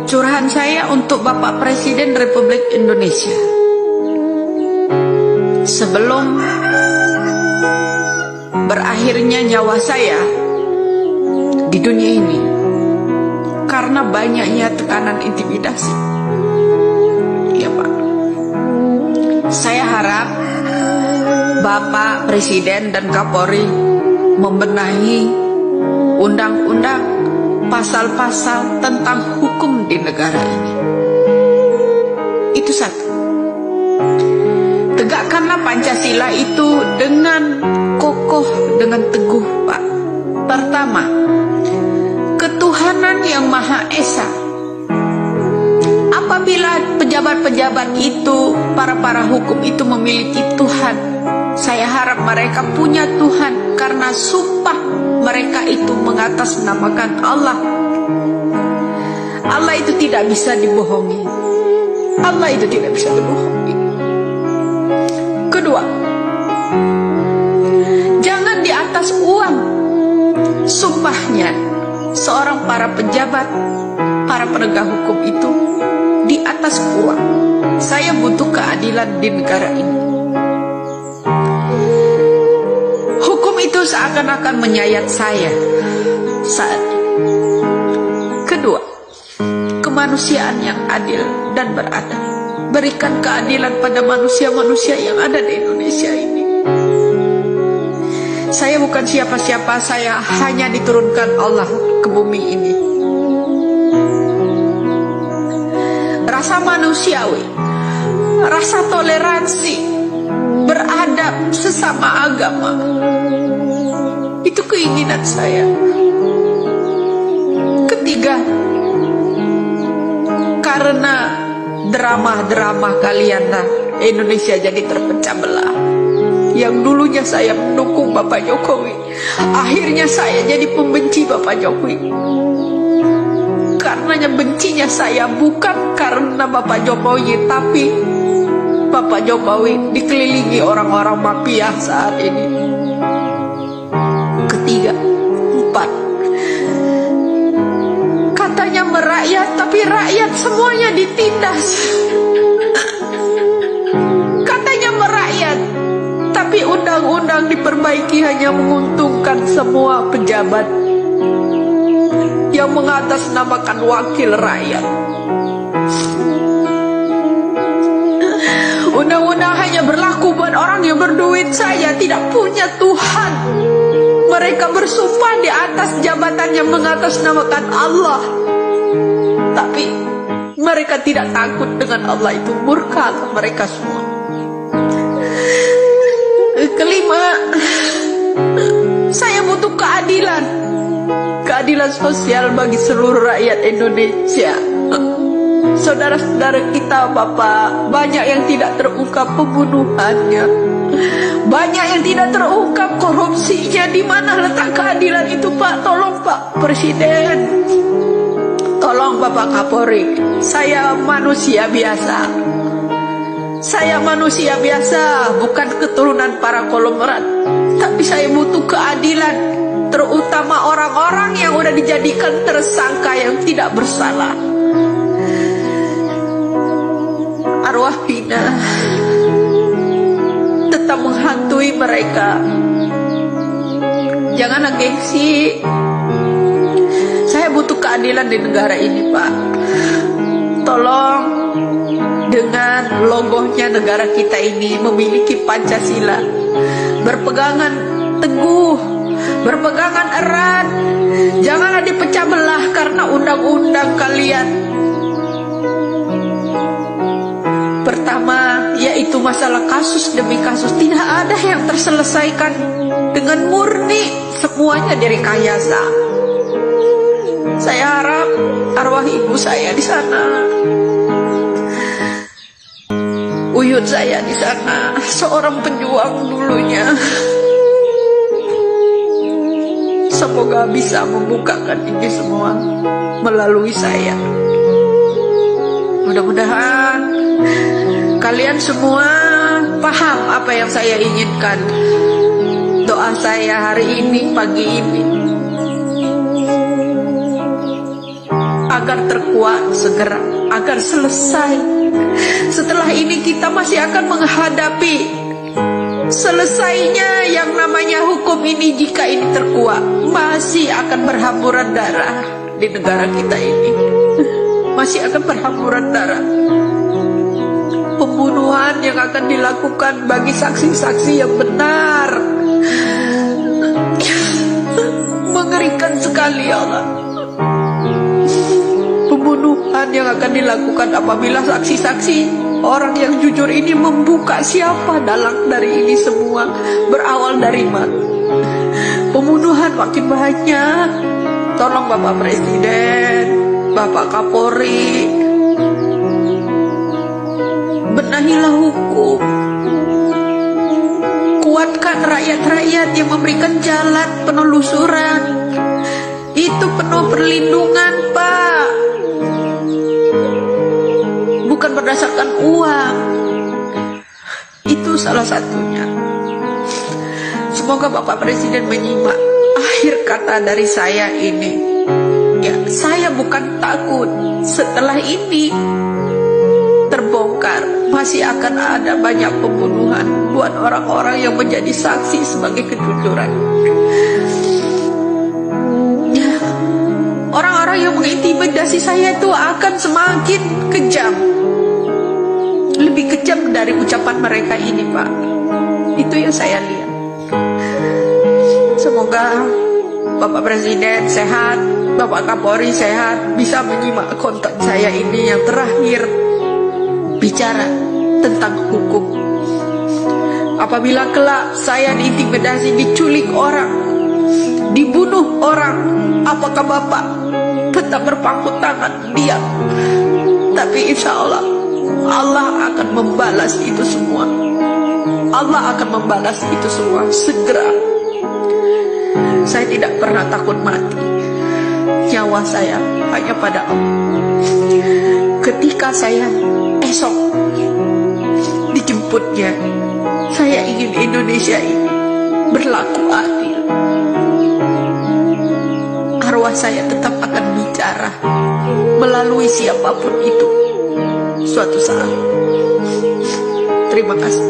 Curahan saya untuk Bapak Presiden Republik Indonesia. Sebelum berakhirnya nyawa saya di dunia ini, karena banyaknya tekanan intimidasi, ya Pak, saya harap Bapak Presiden dan Kapolri membenahi undang-undang, pasal-pasal tentang hukum di negara ini. Itu satu. Tegakkanlah Pancasila itu dengan kokoh, dengan teguh, Pak. Pertama, ketuhanan yang Maha Esa. Apabila pejabat-pejabat itu, para hukum itu memiliki Tuhan, saya harap mereka punya Tuhan, karena sumpah mereka itu mengatasnamakan Allah. Allah itu tidak bisa dibohongi. Allah itu tidak bisa dibohongi. Kedua, jangan di atas uang sumpahnya seorang para pejabat, para penegak hukum itu di atas uang. Saya butuh keadilan di negara ini. Itu seakan-akan menyayat saya saat ini. Kedua, kemanusiaan yang adil dan beradab. Berikan keadilan pada manusia-manusia yang ada di Indonesia ini. Saya bukan siapa-siapa, saya hanya diturunkan Allah ke bumi ini. Rasa manusiawi, rasa toleransi, beradab sesama agama, itu keinginan saya. Ketiga, karena drama-drama kalian lah Indonesia jadi terpecah belah. Yang dulunya saya mendukung Bapak Jokowi, akhirnya saya jadi pembenci Bapak Jokowi. Karenanya bencinya saya bukan karena Bapak Jokowi, tapi Bapak Jokowi dikelilingi orang-orang mafia saat ini. Ketiga, empat, katanya merakyat, tapi rakyat semuanya ditindas. Katanya merakyat, tapi undang-undang diperbaiki hanya menguntungkan semua pejabat yang mengatasnamakan wakil rakyat. Undang-undang hanya berlaku buat orang yang berduit saja, tidak punya Tuhan. Mereka bersumpah di atas jabatan yang mengatasnamakan Allah, tapi mereka tidak takut dengan Allah. Itu murka mereka semua. Kelima, saya butuh keadilan. Keadilan sosial bagi seluruh rakyat Indonesia. Saudara-saudara kita, Bapak, banyak yang tidak terungkap pembunuhannya, banyak yang tidak terungkap korupsinya. Di mana letak keadilan itu, Pak? Tolong Pak Presiden, tolong Bapak Kapolri. Saya manusia biasa. Saya manusia biasa, bukan keturunan para konglomerat, tapi saya butuh keadilan, terutama orang-orang yang udah dijadikan tersangka yang tidak bersalah. Arwah Vina tetap menghantui mereka. Janganlah gengsi. Saya butuh keadilan di negara ini, Pak. Tolong, dengan logonya negara kita ini memiliki Pancasila, berpegangan teguh, berpegangan erat. Janganlah dipecah belah karena undang-undang kalian. Pertama, yaitu masalah kasus demi kasus. Tidak ada yang terselesaikan dengan murni, semuanya direkayasa. Saya harap arwah ibu saya di sana, uyut saya di sana, seorang pejuang dulunya, semoga bisa membukakan ini semua melalui saya. Mudah-mudahan kalian semua paham apa yang saya inginkan. Doa saya hari ini, pagi ini, agar agar terkuat segera, agar selesai. Setelah ini kita masih akan menghadapi selesainya yang namanya hukum ini. Jika ini terkuat, masih akan berhamburan darah di negara kita ini. Masih akan berhamburan darah. Pembunuhan yang akan dilakukan bagi saksi-saksi yang benar. Mengerikan sekali ya Allah. Pembunuhan yang akan dilakukan apabila saksi-saksi orang yang jujur ini membuka siapa dalang dari ini semua, berawal dari mana. Pembunuhan makin banyak. Tolong Bapak Presiden, Bapak Kapolri, benahilah hukum. Kuatkan rakyat-rakyat yang memberikan jalan penelusuran. Itu penuh perlindungan, Pak. Bukan berdasarkan uang. Itu salah satunya. Semoga Bapak Presiden menyimak akhir kata dari saya ini. Ya, saya bukan takut. Setelah ini terbongkar, masih akan ada banyak pembunuhan buat orang-orang yang menjadi saksi sebagai kejujuran. Ya, orang-orang yang mengintimidasi saya itu akan semakin kejam. Lebih kejam dari ucapan mereka ini, Pak. Itu yang saya lihat. Semoga Bapak Presiden sehat, Bapak Kapolri sehat, bisa menyimak konten saya ini yang terakhir, bicara tentang hukum. Apabila kelak saya diintimidasi, diculik orang, dibunuh orang, apakah Bapak tetap berpangku tangan diam? Tapi insya Allah, Allah akan membalas itu semua. Allah akan membalas itu semua segera. Saya tidak pernah takut mati. Nyawa saya hanya pada Allah. Ketika saya esok dijemputnya, saya ingin Indonesia ini berlaku adil. Arwah saya tetap akan bicara melalui siapapun itu suatu saat. Terima kasih.